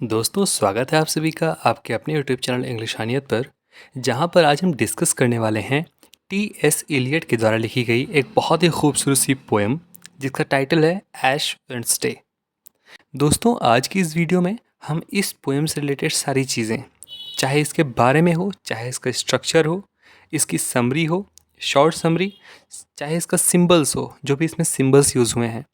दोस्तों स्वागत है आप सभी का आपके अपने यूट्यूब चैनल इंग्लिशानियत पर, जहां पर आज हम डिस्कस करने वाले हैं टी.एस. इलियट के द्वारा लिखी गई एक बहुत ही खूबसूरत सी पोएम जिसका टाइटल है ऐश वेडनेसडे। दोस्तों आज की इस वीडियो में हम इस पोएम से रिलेटेड सारी चीज़ें, चाहे इसके बारे में हो, चाहे इसका स्ट्रक्चर हो, इसकी समरी हो, शॉर्ट समरी, चाहे इसका सिंबल्स हो, जो भी इसमें सिंबल्स यूज़ हुए हैं,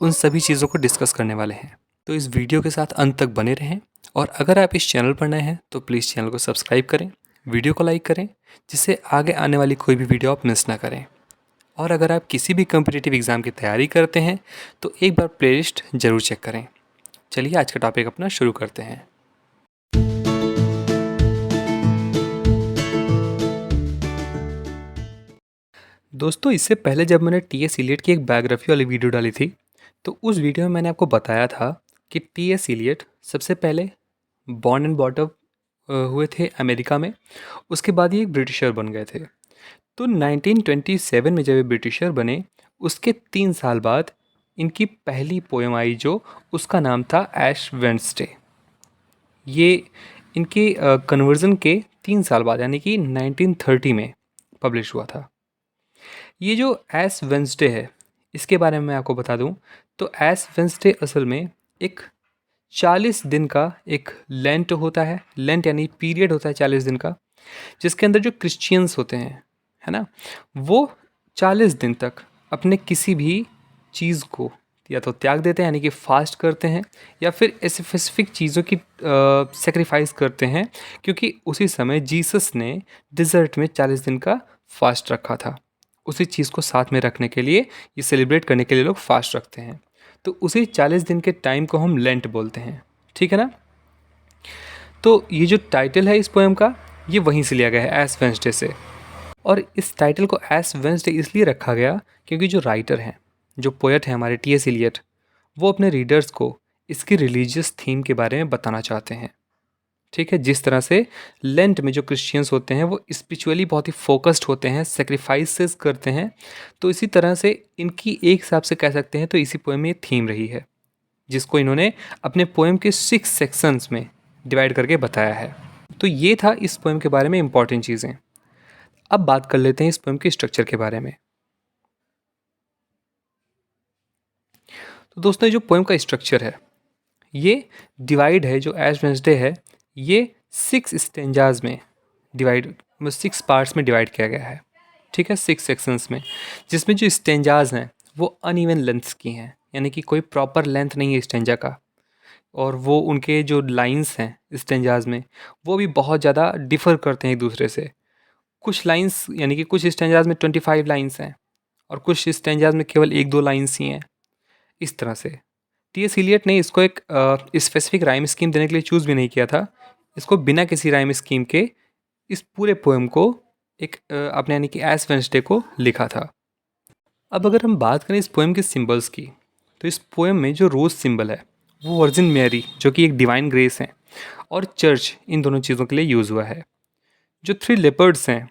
उन सभी चीज़ों को डिस्कस करने वाले हैं। तो इस वीडियो के साथ अंत तक बने रहें और अगर आप इस चैनल पर नए हैं तो प्लीज़ चैनल को सब्सक्राइब करें, वीडियो को लाइक करें, जिससे आगे आने वाली कोई भी वीडियो आप मिस ना करें। और अगर आप किसी भी कम्पिटिटिव एग्ज़ाम की तैयारी करते हैं तो एक बार प्लेलिस्ट ज़रूर चेक करें। चलिए आज का टॉपिक अपना शुरू करते हैं। दोस्तों इससे पहले जब मैंने टी.एस. इलियट की एक बायोग्राफी वाली वीडियो डाली थी तो उस वीडियो में मैंने आपको बताया था कि टी.एस. इलियट सबसे पहले बॉर्न एंड बॉट अप हुए थे अमेरिका में। उसके बाद ये एक ब्रिटिशर बन गए थे। तो 1927 में जब ये ब्रिटिशर बने उसके 3 साल बाद इनकी पहली पोएम आई जो उसका नाम था ऐश वेडनेसडे। ये इनके कन्वर्जन के 3 साल बाद यानी कि 1930 में पब्लिश हुआ था। ये जो ऐश वेडनेसडे है इसके बारे में मैं आपको बता दूं तो ऐश वेडनेसडे असल में एक 40 दिन का एक लेंट होता है। लेंट यानी पीरियड होता है 40 दिन का, जिसके अंदर जो क्रिश्चियंस होते हैं, है ना, वो 40 दिन तक अपने किसी भी चीज़ को या तो त्याग देते हैं यानी कि फास्ट करते हैं या फिर स्पेसिफिक चीज़ों की सेक्रीफाइस करते हैं, क्योंकि उसी समय जीसस ने डिज़र्ट में 40 दिन का फास्ट रखा था। उसी चीज़ को साथ में रखने के लिए, ये सेलिब्रेट करने के लिए लोग फास्ट रखते हैं। तो उसी 40 दिन के टाइम को हम लेंट बोलते हैं, ठीक है ना। तो ये जो टाइटल है इस पोएम का ये वहीं से लिया गया है ऐश वेडनेसडे से। और इस टाइटल को ऐश वेडनेसडे इसलिए रखा गया क्योंकि जो राइटर हैं, जो पोएट हैं हमारे टी.एस. इलियट, वो अपने रीडर्स को इसकी रिलीजियस थीम के बारे में बताना चाहते हैं। ठीक है, जिस तरह से लेंट में जो क्रिश्चियंस होते हैं वो स्पिरिचुअली बहुत ही फोकस्ड होते हैं, सेक्रीफाइसेस करते हैं, तो इसी तरह से इनकी एक हिसाब से कह सकते हैं तो इसी पोएम में थीम रही है, जिसको इन्होंने अपने पोएम के 6 सेक्शंस में डिवाइड करके बताया है। तो ये था इस पोएम के बारे में इंपॉर्टेंट चीज़ें। अब बात कर लेते हैं इस पोएम के स्ट्रक्चर के बारे में। तो दोस्तों जो पोएम का स्ट्रक्चर है ये डिवाइड है, जो ऐश वेडनेसडे है ये 6 स्टेंजाज में डिवाइड, 6 पार्ट्स में डिवाइड किया गया है। ठीक है, 6 सेक्शंस में, जिसमें जो स्टेंजाज हैं वो अनइवन लेंथ्स की हैं, यानी कि कोई प्रॉपर लेंथ नहीं है स्टेंजा का। और वो उनके जो लाइंस हैं स्टेंजाज में वो भी बहुत ज़्यादा डिफ़र करते हैं एक दूसरे से। कुछ लाइंस यानी कि कुछ स्टेंजाज में 25 लाइंस हैं और कुछ स्टेंजाज में केवल 1-2 लाइंस ही हैं। इस तरह से टी.एस. इलियट ने इसको एक स्पेसिफिक राइम स्कीम देने के लिए चूज़ भी नहीं किया था। इसको बिना किसी राइम स्कीम के इस पूरे पोएम को एक आपने यानी कि ऐश वेडनेसडे को लिखा था। अब अगर हम बात करें इस पोएम के सिंबल्स की, तो इस पोएम में जो रोज़ सिंबल है वो वर्जिन मैरी जो कि एक डिवाइन ग्रेस है और चर्च, इन दोनों चीज़ों के लिए यूज़ हुआ है। जो 3 लेपर्ड्स हैं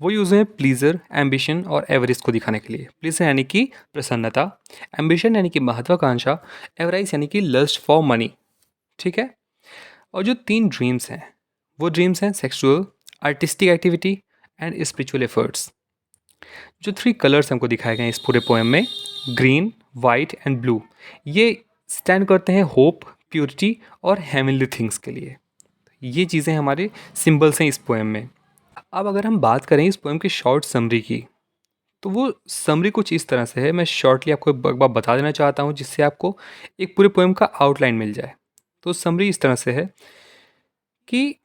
वो यूज़ हुए प्लीज़र, एम्बिशन और एवरिस को दिखाने के लिए। प्लीज़र यानी कि प्रसन्नता, एम्बिशन यानी कि महत्वाकांक्षा, एवराइस यानी कि लस्ट फॉर मनी। ठीक है, और जो 3 ड्रीम्स हैं वो ड्रीम्स हैं sexual, artistic activity and spiritual efforts. जो 3 कलर्स हमको दिखाए गए हैं इस पूरे पोएम में, ग्रीन, वाइट एंड ब्लू, ये स्टैंड करते हैं होप, प्योरिटी और हेवनली थिंग्स के लिए। ये चीज़ें हमारे सिंबल्स हैं इस पोएम में। अब अगर हम बात करें इस पोएम की शॉर्ट समरी की, तो वो समरी कुछ इस तरह से है। मैं शॉर्टली आपको एक बार बता देना चाहता हूँ जिससे आपको एक पूरे पोएम का आउटलाइन मिल जाए। तो समरी इस तरह से है कि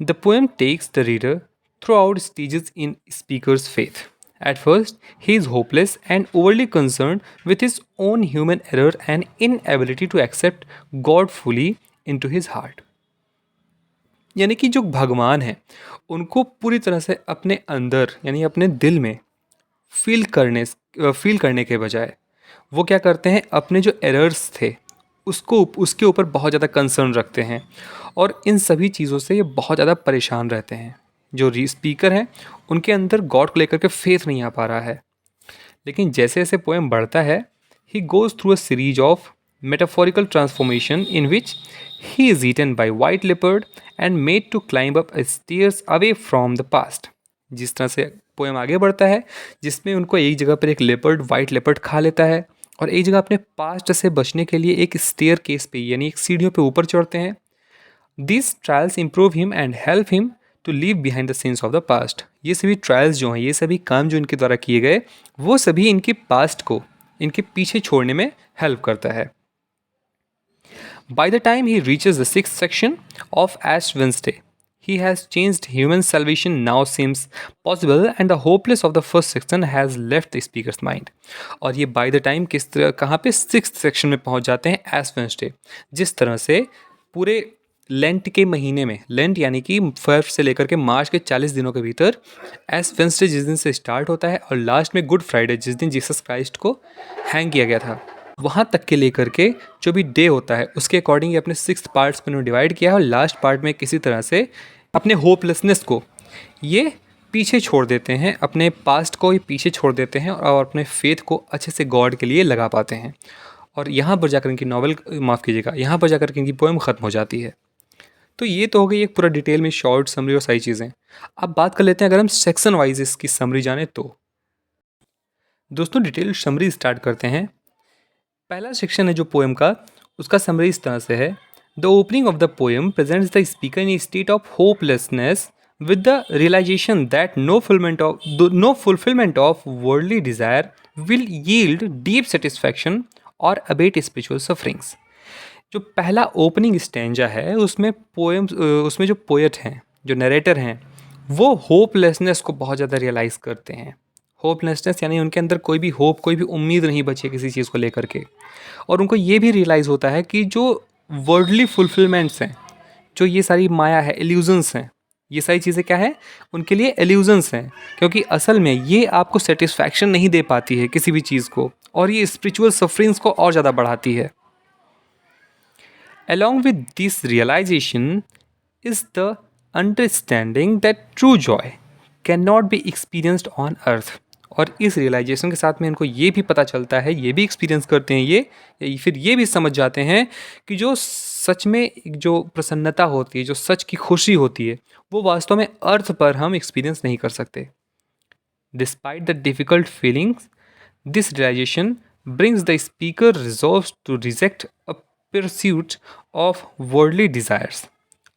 the poem takes the reader throughout stages in speaker's faith. At first, he is hopeless and overly concerned with his own human error and inability to accept God fully into his heart. यानी कि जो भगवान हैं उनको पूरी तरह से अपने अंदर यानी अपने दिल में फील करने के बजाय वो क्या करते हैं, अपने जो एरर्स थे उसके ऊपर बहुत ज़्यादा कंसर्न रखते हैं और इन सभी चीज़ों से ये बहुत ज़्यादा परेशान रहते हैं। जो स्पीकर हैं उनके अंदर गॉड को लेकर के फेथ नहीं आ पा रहा है। लेकिन जैसे जैसे पोएम बढ़ता है he goes through a series of metaphorical transformation in which he is eaten by white leopard and made to climb up stairs away from the past. जिस तरह से पोएम आगे बढ़ता है, जिसमें उनको एक जगह पर एक लेपर्ड, वाइट लेपर्ड खा लेता है और एक जगह अपने पास्ट से बचने के लिए एक स्टेयर केस पे यानी एक सीढ़ियों पे ऊपर चढ़ते हैं. These trials improve him and help him to leave behind the sins of the past. ये सभी ट्रायल्स जो हैं, ये सभी काम जो इनके द्वारा किए गए, वो सभी इनके पास्ट को इनके पीछे छोड़ने में हेल्प करता है. By the time he reaches the 6th section of Ash Wednesday, he has changed. Human salvation now seems possible and the hopeless of the first section has left the speaker's mind. और ये by the time किस तरह कहाँ पे 6th section में पहुँच जाते हैं Ash Wednesday. जिस तरह से पूरे लेंट के महीने में, लेंट यानी कि फर्स्ट से लेकर के मार्च के 40 दिनों के भीतर एश वेंसडे जिस दिन से स्टार्ट होता है और लास्ट में गुड फ्राइडे जिस दिन जीसस क्राइस्ट को हैंग किया गया था, वहाँ तक के लेकर के जो भी डे होता है उसके अकॉर्डिंग ये अपने 6 पार्ट्स में उन्होंने डिवाइड किया है और लास्ट पार्ट में किसी तरह से अपने होपलेसनेस को ये पीछे छोड़ देते हैं, अपने पास्ट को ये पीछे छोड़ देते हैं और अपने फेथ को अच्छे से गॉड के लिए लगा पाते हैं. और यहाँ पर जाकर इनकी नॉवल, माफ़ कीजिएगा, यहाँ पर जाकर के इनकी पोएम ख़त्म हो जाती है. तो ये तो हो गई एक पूरा डिटेल में शॉर्ट समरी और सारी चीज़ें. अब बात कर लेते हैं अगर हम सेक्शन वाइज इसकी समरी जाने तो. दोस्तों डिटेल समरी स्टार्ट करते हैं. पहला सेक्शन है जो पोएम का, उसका समरी इस तरह से है. The opening of the poem presents the speaker in A state of hopelessness with the realization that no fulfillment of worldly desire will yield deep satisfaction or abate spiritual sufferings. जो पहला opening stanza है उसमें उसमें जो poet हैं, जो narrator हैं, वो होपलेसनेस को बहुत ज़्यादा रियलाइज़ करते हैं. होपलेसनेस यानी उनके अंदर कोई भी होप, कोई भी उम्मीद नहीं बची किसी चीज़ को लेकर के. और उनको ये भी रियलाइज़ होता है कि जो वर्ल्डली फुलफिलमेंट्स हैं, जो ये सारी माया है, इल्यूजन्स हैं, ये सारी चीज़ें क्या है, उनके लिए इल्यूजन्स हैं, क्योंकि असल में ये आपको सेटिस्फैक्शन नहीं दे पाती है किसी भी चीज़ को, और ये स्पिरिचुअल सफरिंग्स को और ज़्यादा बढ़ाती है. Along with this realization is the understanding that true joy cannot be experienced on earth. और इस रियलाइजेशन के साथ में इनको ये भी पता चलता है, ये भी एक्सपीरियंस करते हैं ये फिर ये भी समझ जाते हैं कि जो सच में जो प्रसन्नता होती है, जो सच की खुशी होती है, वो वास्तव में अर्थ पर हम एक्सपीरियंस नहीं कर सकते. Despite the difficult feelings, this realisation brings the speaker resolves to reject a pursuit of worldly desires,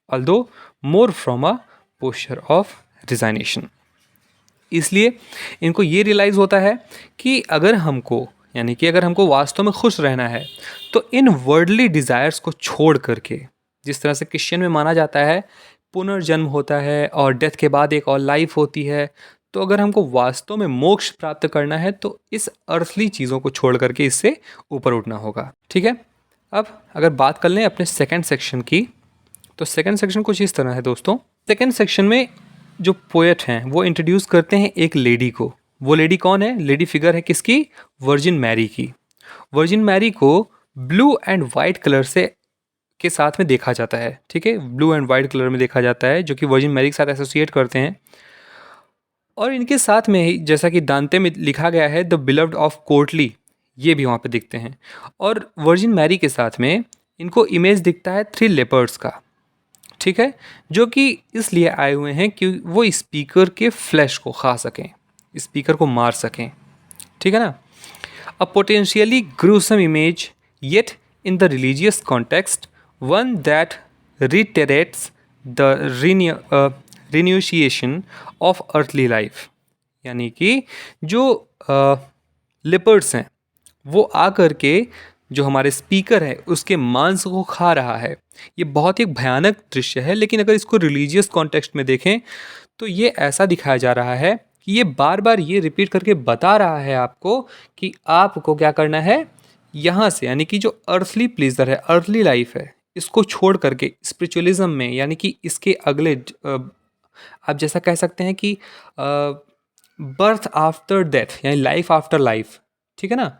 although more from a posture of resignation. इसलिए इनको ये रियलाइज़ होता है कि अगर हमको वास्तव में खुश रहना है तो इन वर्ल्डली डिज़ायर्स को छोड़ करके, जिस तरह से क्रिश्चियन में माना जाता है पुनर्जन्म होता है और डेथ के बाद एक और लाइफ होती है, तो अगर हमको वास्तव में मोक्ष प्राप्त करना है तो इस अर्थली चीज़ों को छोड़ करके इससे ऊपर उठना होगा. ठीक है. अब अगर बात कर लें अपने सेकंड सेक्शन की, तो सेकंड सेक्शन कुछ इस तरह है दोस्तों. सेकंड सेक्शन में जो पोएट हैं वो इंट्रोड्यूस करते हैं एक लेडी को. वो लेडी कौन है? लेडी फिगर है किसकी? वर्जिन मैरी की. वर्जिन मैरी को ब्लू एंड वाइट कलर से के साथ में देखा जाता है. ठीक है, ब्लू एंड वाइट कलर में देखा जाता है, जो कि वर्जिन मैरी के साथ एसोसिएट करते हैं. और इनके साथ में ही, जैसा कि दांते में लिखा गया है, द बिलव्ड ऑफ कोर्टली, ये भी वहाँ पे दिखते हैं. और वर्जिन मैरी के साथ में इनको इमेज दिखता है 3 लेपर्ड्स का. ठीक है, जो कि इसलिए आए हुए हैं कि वो स्पीकर के फ्लैश को खा सकें, स्पीकर को मार सकें. ठीक है ना. A potentially gruesome image, yet in the religious context one that reiterates the renunciation of earthly life. यानी कि जो लिपर्ड्स हैं वो आकर के जो हमारे स्पीकर है उसके मांस को खा रहा है. ये बहुत ही भयानक दृश्य है, लेकिन अगर इसको रिलीजियस कॉन्टेक्स्ट में देखें तो ये ऐसा दिखाया जा रहा है कि ये बार बार ये रिपीट करके बता रहा है आपको कि आपको क्या करना है यहाँ से, यानी कि जो अर्थली प्लीजर है, अर्थली लाइफ है, इसको छोड़ करके स्पिरिचुअलिज्म में, यानी कि इसके अगले आप जैसा कह सकते हैं कि बर्थ आफ्टर डेथ यानी लाइफ आफ्टर लाइफ. ठीक है ना,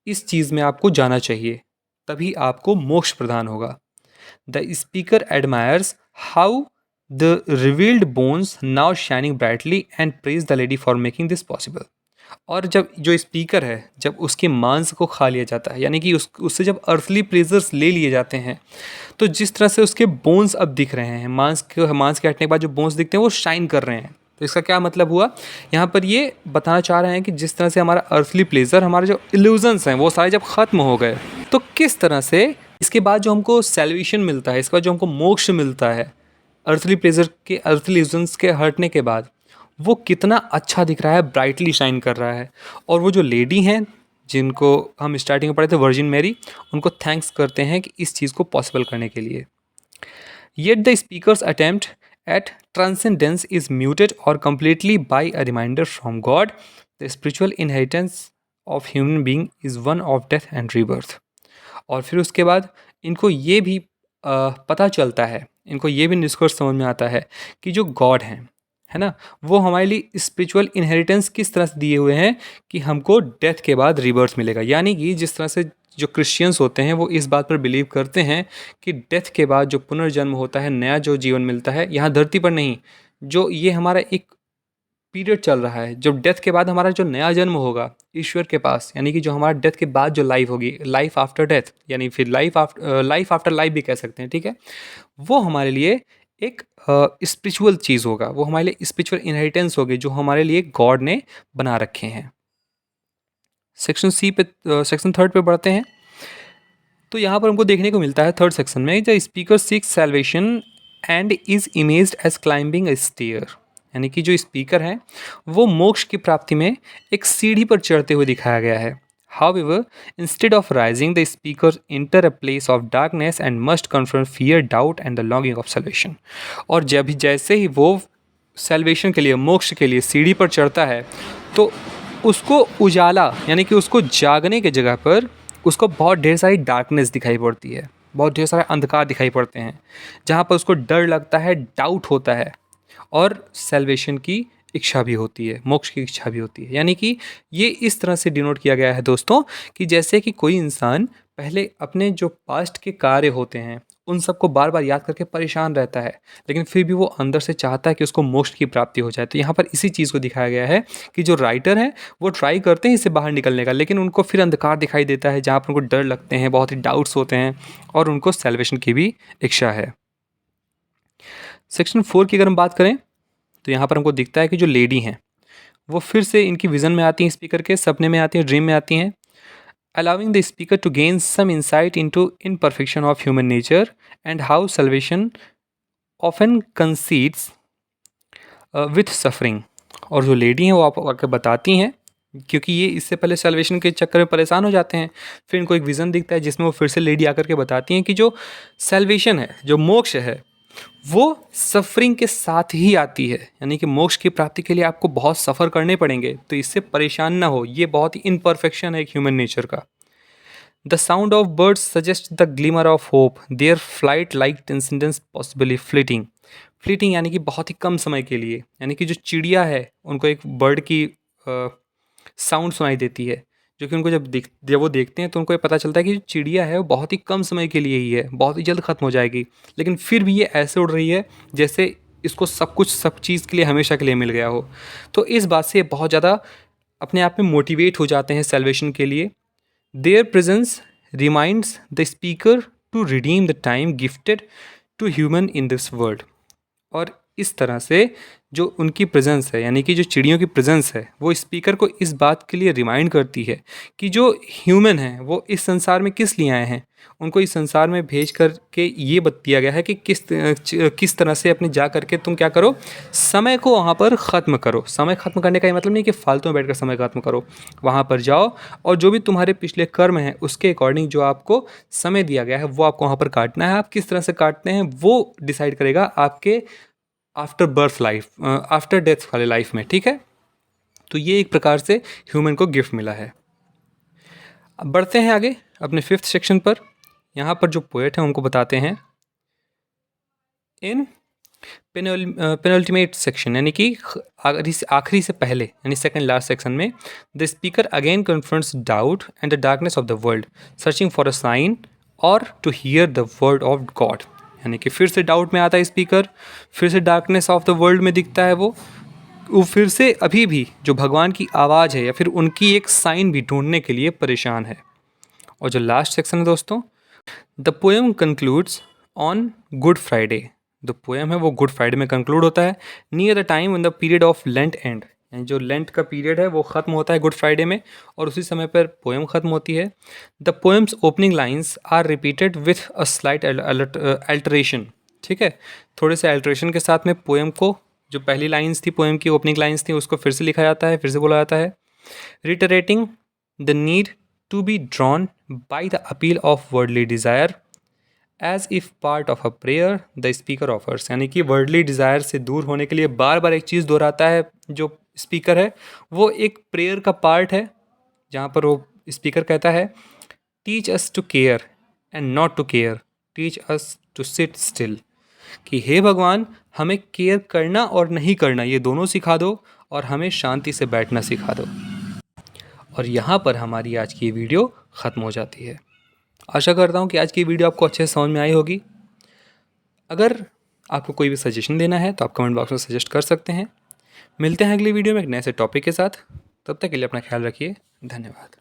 इस चीज़ में आपको जाना चाहिए, तभी आपको मोक्ष प्रदान होगा. The speaker admires how the revealed bones now shining brightly and praise the lady for making this possible. और जब जो स्पीकर है, जब उसके मांस को खा लिया जाता है, यानी कि उससे जब अर्थली प्लेजर्स ले लिए जाते हैं, तो जिस तरह से उसके बोन्स अब दिख रहे हैं, मांस के हटने के बाद जो बोन्स दिखते हैं वो शाइन कर रहे हैं। तो इसका क्या मतलब हुआ, यहाँ पर ये बताना चाह रहे हैं कि जिस तरह से हमारा अर्थली प्लेजर, हमारे जो इल्यूजन्स हैं वो सारे जब ख़त्म हो गए, तो किस तरह से इसके बाद जो हमको सैल्वेशन मिलता है, इसके बाद जो हमको मोक्ष मिलता है अर्थली प्लेजर के, अर्थली इल्यूजन्स के हटने के बाद, वो कितना अच्छा दिख रहा है, ब्राइटली शाइन कर रहा है। और वो जो लेडी हैं जिनको हम स्टार्टिंग में पढ़े थे, वर्जिन मैरी, उनको थैंक्स करते हैं कि इस चीज़ को पॉसिबल करने के लिए। Yet the speakers attempt at transcendence is muted और completely by a reminder from God, the spiritual inheritance of human being is one of death and rebirth। और फिर उसके बाद इनको ये भी पता चलता है, इनको ये भी निष्कर्ष समझ में आता है कि जो गॉड हैं, है ना, वो हमारे लिए स्पिरिचुअल इनहेरिटेंस किस तरह से दिए हुए हैं कि हमको डेथ के बाद रिबर्थ मिलेगा। यानी कि जिस तरह से जो क्रिश्चियंस होते हैं वो इस बात पर बिलीव करते हैं कि डेथ के बाद जो पुनर्जन्म होता है, नया जो जीवन मिलता है, यहाँ धरती पर नहीं, जो ये हमारा एक पीरियड चल रहा है, जब डेथ के बाद हमारा जो नया जन्म होगा ईश्वर के पास, यानी कि जो हमारा डेथ के बाद जो लाइफ होगी, लाइफ आफ्टर डेथ, यानी फिर लाइफ आफ्टर लाइफ भी कह सकते हैं, ठीक है, वो हमारे लिए एक स्पिरिचुअल चीज़ होगा, वो हमारे लिए स्पिरिचुअल इनहेरिटेंस होगी जो हमारे लिए गॉड ने बना रखे हैं। सेक्शन थर्ड पे बढ़ते हैं। तो यहाँ पर हमको देखने को मिलता है थर्ड सेक्शन में, the speaker seeks salvation and is imaged as climbing a stair, यानी कि जो स्पीकर हैं वो मोक्ष की प्राप्ति में एक सीढ़ी पर चढ़ते हुए दिखाया गया है। However, instead of rising, the speaker enter a place of darkness and must confront fear, doubt and the longing of salvation। और जब जैसे ही वो सैल्वेशन के लिए, मोक्ष के लिए सीढ़ी पर चढ़ता है, तो उसको उजाला, यानी कि उसको जागने की जगह पर उसको बहुत ढेर सारी डार्कनेस दिखाई पड़ती है, बहुत ढेर सारे अंधकार दिखाई पड़ते हैं, जहाँ पर उसको डर लगता है, डाउट होता है, और सैल्वेशन की इच्छा भी होती है, मोक्ष की इच्छा भी होती है। यानी कि ये इस तरह से डिनोट किया गया है दोस्तों, कि जैसे कि कोई इंसान पहले अपने जो पास्ट के कार्य होते हैं उन सबको बार बार याद करके परेशान रहता है, लेकिन फिर भी वो अंदर से चाहता है कि उसको मोक्ष की प्राप्ति हो जाए। तो यहाँ पर इसी चीज़ को दिखाया गया है कि जो राइटर हैं वो ट्राई करते हैं इससे बाहर निकलने का, लेकिन उनको फिर अंधकार दिखाई देता है जहाँ पर उनको डर लगते हैं, बहुत ही डाउट्स होते हैं, और उनको सैल्वेशन की भी इच्छा है। सेक्शन 4 की अगर हम बात करें, तो यहाँ पर हमको दिखता है कि जो लेडी हैं वो फिर से इनकी विज़न में आती हैं, स्पीकर के सपने में आती हैं, ड्रीम में आती हैं, allowing the speaker to gain some insight into imperfection of human nature and how salvation often concedes with suffering। और जो लेडी हैं वो आप आकर बताती हैं, क्योंकि ये इससे पहले सैल्वेशन के चक्कर में परेशान हो जाते हैं, फिर इनको एक विज़न दिखता है जिसमें वो फिर से लेडी आकर के बताती हैं कि जो सैल्वेशन है, जो मोक्ष है, वो सफरिंग के साथ ही आती है, यानी कि मोक्ष की प्राप्ति के लिए आपको बहुत सफ़र करने पड़ेंगे, तो इससे परेशान ना हो, ये बहुत ही इम्परफेक्शन है एक ह्यूमन नेचर का। The sound of birds suggest the glimmer of hope, their flight like transcendence possibly fleeting. Fleeting यानी कि बहुत ही कम समय के लिए, यानी कि जो चिड़िया है उनको एक बर्ड की साउंड सुनाई देती है, जो कि उनको जब वो देखते हैं तो उनको ये पता चलता है कि जो चिड़िया है वो बहुत ही कम समय के लिए ही है, बहुत ही जल्द ख़त्म हो जाएगी, लेकिन फिर भी ये ऐसे उड़ रही है जैसे इसको सब कुछ, सब चीज़ के लिए, हमेशा के लिए मिल गया हो। तो इस बात से ये बहुत ज़्यादा अपने आप में मोटिवेट हो जाते हैं सैल्वेशन के लिए। Their presence reminds the speaker to redeem the time gifted to human in this world. और इस तरह से जो उनकी प्रेजेंस है, यानी कि जो चिड़ियों की प्रेजेंस है, वो स्पीकर को इस बात के लिए रिमाइंड करती है कि जो ह्यूमन हैं वो इस संसार में किस लिए आए हैं। उनको इस संसार में भेज कर के ये बतिया गया है कि किस तरह से अपने जा करके तुम क्या करो, समय को वहाँ पर ख़त्म करो। समय ख़त्म करने का ये मतलब नहीं कि फालतू में बैठकर समय ख़त्म करो, वहाँ पर जाओ और जो भी तुम्हारे पिछले कर्म हैं उसके अकॉर्डिंग जो आपको समय दिया गया है वो आपको वहाँ पर काटना है। आप किस तरह से काटते हैं वो डिसाइड करेगा आपके after birth life, after death वाले लाइफ में, ठीक है। तो ये एक प्रकार से ह्यूमन को गिफ्ट मिला है। अब बढ़ते हैं आगे अपने 5th सेक्शन पर। यहाँ पर जो पोएट हैं उनको बताते हैं इन पेनल्टीमेट सेक्शन, यानी कि आखिरी से पहले, यानी सेकंड लास्ट सेक्शन में, the speaker again confronts doubt and the darkness of the world, searching for a sign or to hear the word of God. यानी कि फिर से डाउट में आता है स्पीकर, फिर से डार्कनेस ऑफ द वर्ल्ड में दिखता है वो, वो फिर से अभी भी जो भगवान की आवाज़ है या फिर उनकी एक साइन भी ढूंढने के लिए परेशान है। और जो लास्ट सेक्शन है दोस्तों, the poem concludes on good Friday. जो पोएम है वो गुड फ्राइडे में कंक्लूड होता है, near the time in the period of lent and. यानी जो लेंट का पीरियड है वो ख़त्म होता है गुड फ्राइडे में, और उसी समय पर पोएम ख़त्म होती है। The poem's opening lines are repeated with a slight alteration. ठीक है, थोड़े से अल्टरेशन के साथ में पोएम को, जो पहली लाइन्स थी पोएम की, ओपनिंग लाइन्स थी, उसको फिर से लिखा जाता है, फिर से बोला जाता है। Reiterating the need to be drawn by the appeal of worldly desire as if part of a prayer the speaker offers. यानी कि वर्डली डिज़ायर से दूर होने के लिए बार बार एक चीज़ दोहराता है जो स्पीकर है, वो एक प्रेयर का पार्ट है, जहाँ पर वो स्पीकर कहता है, teach us to care and not to care, teach us to sit still. कि हे भगवान, हमें केयर करना और नहीं करना ये दोनों सिखा दो, और हमें शांति से बैठना सिखा दो। और यहाँ पर हमारी आज की वीडियो ख़त्म हो जाती है। आशा करता हूँ कि आज की वीडियो आपको अच्छे से समझ में आई होगी। अगर आपको कोई भी सजेशन देना है तो आप कमेंट बॉक्स में सजेस्ट कर सकते हैं। मिलते हैं अगली वीडियो में एक नए से टॉपिक के साथ। तब तक के लिए अपना ख्याल रखिए। धन्यवाद।